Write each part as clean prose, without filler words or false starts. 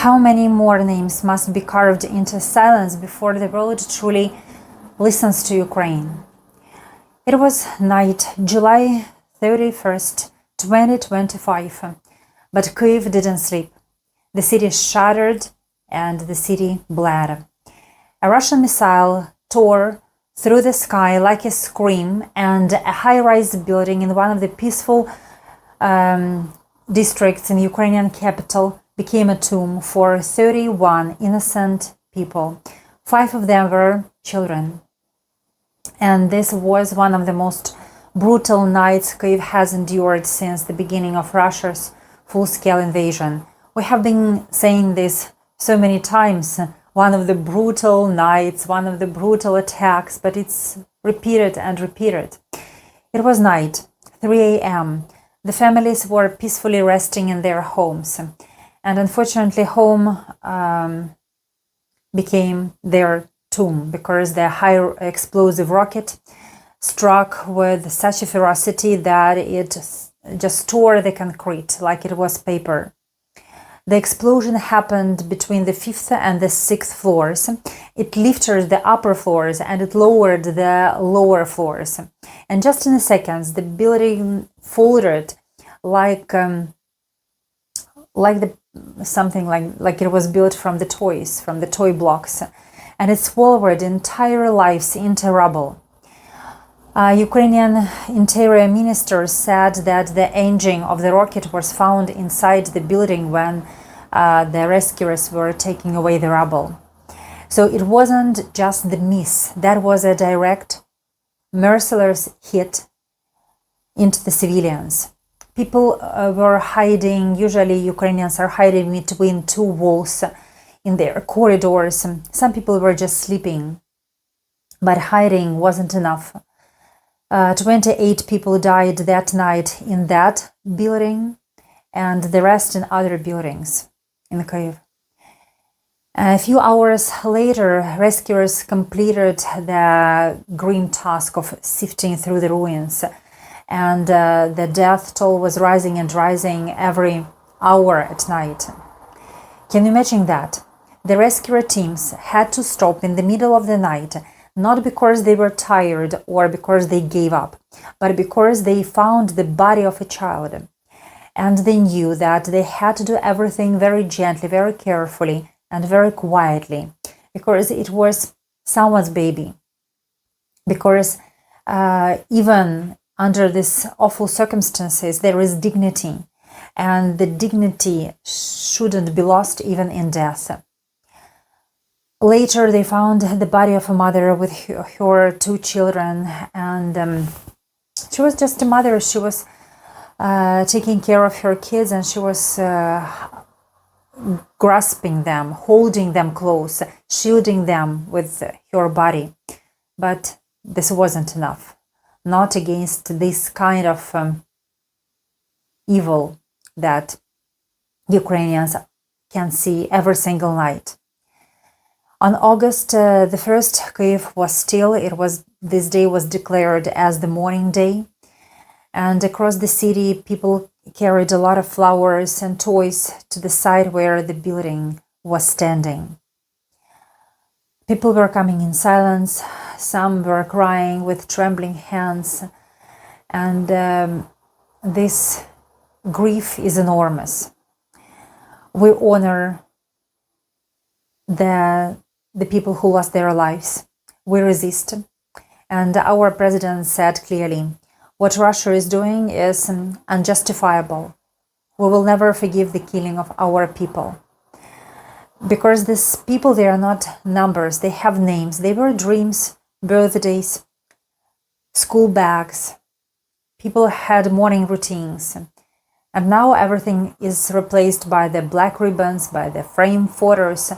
How many more names must be carved into silence before the world truly listens to Ukraine? It was night, July 31st, 2025, but Kyiv didn't sleep. The city shuddered and the city bled. A Russian missile tore through the sky like a scream, and a high-rise building in one of the peaceful districts in the Ukrainian capital became a tomb for 31 innocent people. 5 of them were children. And this was one of the most brutal nights Kyiv has endured since the beginning of Russia's full-scale invasion. We have been saying this so many times, one of the brutal nights, one of the brutal attacks, but it's repeated and repeated. It was night, 3 a.m. The families were peacefully resting in their homes. And unfortunately, home became their tomb because the high explosive rocket struck with such a ferocity that it just tore the concrete like it was paper. The explosion happened between the 5th and the 6th floors. It lifted the upper floors and it lowered the lower floors. And just in seconds, the building folded like it was built from the toys, from the toy blocks, and it swallowed entire lives into rubble. Ukrainian interior minister said that the engine of the rocket was found inside the building when the rescuers were taking away the rubble. So it wasn't just the miss, that was a direct, merciless hit into the civilians. People were hiding, usually Ukrainians are hiding between 2 walls in their corridors. Some people were just sleeping, but hiding wasn't enough. 28 people died that night in that building, and the rest in other buildings in Kyiv. A few hours later, rescuers completed the grim task of sifting through the ruins, and the death toll was rising and rising every hour at night. Can you imagine that? The rescue teams had to stop in the middle of the night, not because they were tired or because they gave up, but because they found the body of a child. And they knew that they had to do everything very gently, very carefully, and very quietly, because it was someone's baby. Because even under these awful circumstances, there is dignity, and the dignity shouldn't be lost even in death. Later, they found the body of a mother with her 2 children, and she was just a mother. She was taking care of her kids, and she was grasping them, holding them close, shielding them with her body. But this wasn't enough. Not against this kind of evil that Ukrainians can see every single night. On August the 1st, Kyiv was still. This day was declared as the mourning day, and across the city, people carried a lot of flowers and toys to the side where the building was standing. People were coming in silence. Some were crying with trembling hands, and this grief is enormous. We honor the people who lost their lives. We resist. And our president said clearly, what Russia is doing is unjustifiable. We will never forgive the killing of our people. Because these people, they are not numbers, they have names. They were dreams, birthdays, school bags. People had morning routines. And now everything is replaced by the black ribbons, by the frame photos,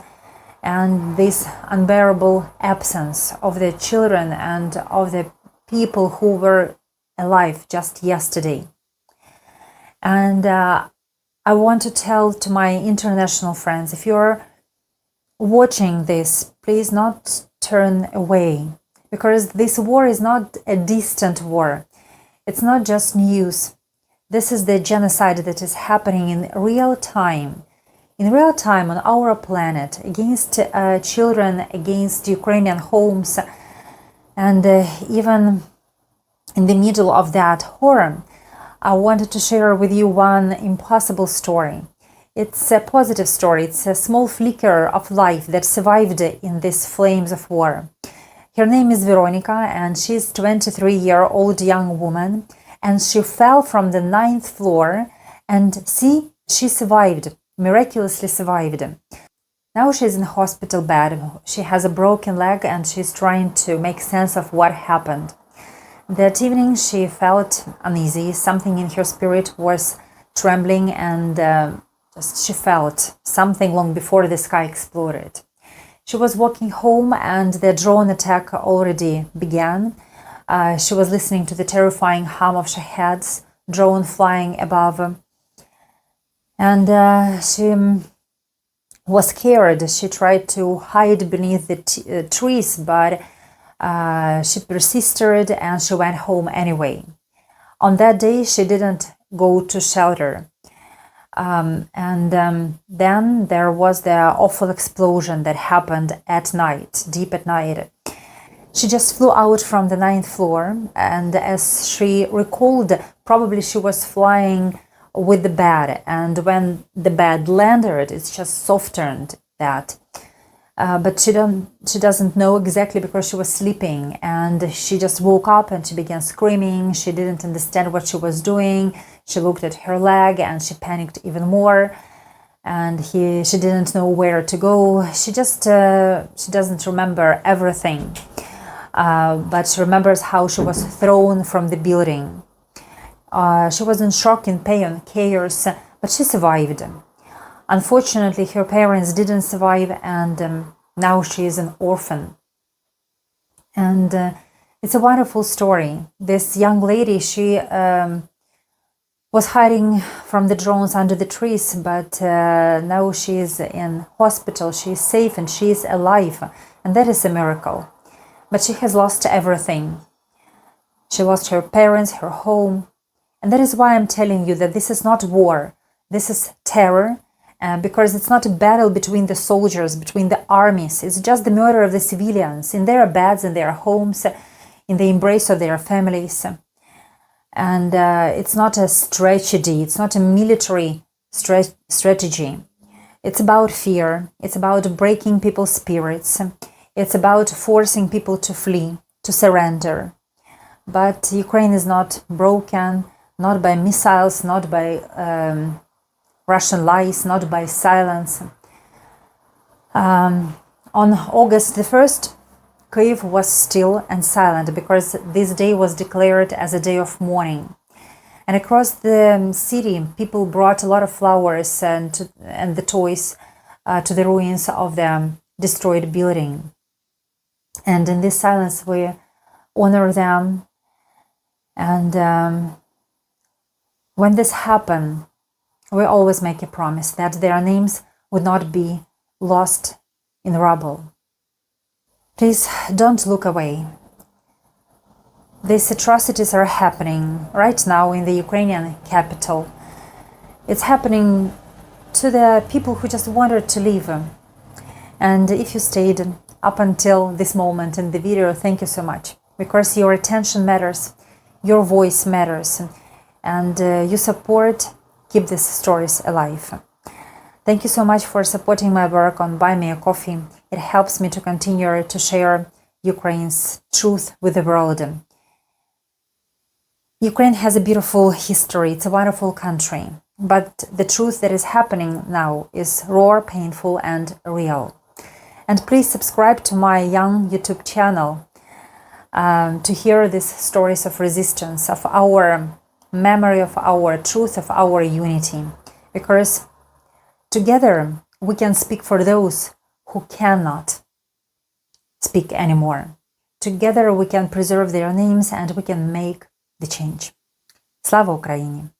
and this unbearable absence of the children and of the people who were alive just yesterday. And I want to tell to my international friends, if you're watching this, please not turn away, because this war is not a distant war. It's not just news. This is the genocide that is happening in real time in real time on our planet, against children, against Ukrainian homes, and even in the middle of that horror, I wanted to share with you one impossible story. It's a positive story. It's a small flicker of life that survived in these flames of war. Her name is Veronika, and she's a 23-year-old young woman, and she fell from the 9th floor, and see, she survived, miraculously survived. Now she's in a hospital bed. She has a broken leg, and she's trying to make sense of what happened. That evening she felt uneasy. Something in her spirit was trembling, and she felt something long before the sky exploded. She was walking home, and the drone attack already began. She was listening to the terrifying hum of Shahed's drone flying above, and she was scared. She tried to hide beneath the trees, but she persisted, and she went home anyway. On that day, she didn't go to shelter. Then there was the awful explosion that happened at night, deep at night. She just flew out from the 9th floor, and as she recalled, probably she was flying with the bed, and when the bed landed, it just softened that. But she doesn't know exactly because she was sleeping, and she just woke up and she began screaming. She didn't understand what she was doing. She looked at her leg and she panicked even more, and she didn't know where to go. She doesn't remember everything, but she remembers how she was thrown from the building. She was in shock, in pain, chaos, but she survived. Unfortunately, her parents didn't survive, and now she is an orphan. And it's a wonderful story. This young lady, she was hiding from the drones under the trees, but now she is in hospital. She is safe and she is alive, and that is a miracle. But she has lost everything. She lost her parents, her home, and that is why I'm telling you that this is not war. This is terror. Because it's not a battle between the soldiers, between the armies. It's just the murder of the civilians in their beds, in their homes, in the embrace of their families. And it's not a strategy. It's not a military strategy. It's about fear. It's about breaking people's spirits. It's about forcing people to flee, to surrender. But Ukraine is not broken, not by missiles, not by Russian lies, not by silence. On August the 1st, Kyiv was still and silent because this day was declared as a day of mourning. And across the city, people brought a lot of flowers and the toys to the ruins of the destroyed building. And in this silence, we honor them. And when this happened, we always make a promise that their names would not be lost in rubble. Please don't look away. These atrocities are happening right now in the Ukrainian capital. It's happening to the people who just wanted to live. And if you stayed up until this moment in the video, thank you so much, because your attention matters, your voice matters, and your support keep these stories alive. Thank you so much for supporting my work on Buy Me a Coffee. It helps me to continue to share Ukraine's truth with the world. Ukraine has a beautiful history. It's a wonderful country. But the truth that is happening now is raw, painful, and real. And please subscribe to my young YouTube channel to hear these stories of resistance, of our memory, of our truth, of our unity, because together we can speak for those who cannot speak anymore. Together we can preserve their names and we can make the change. Слава Україні!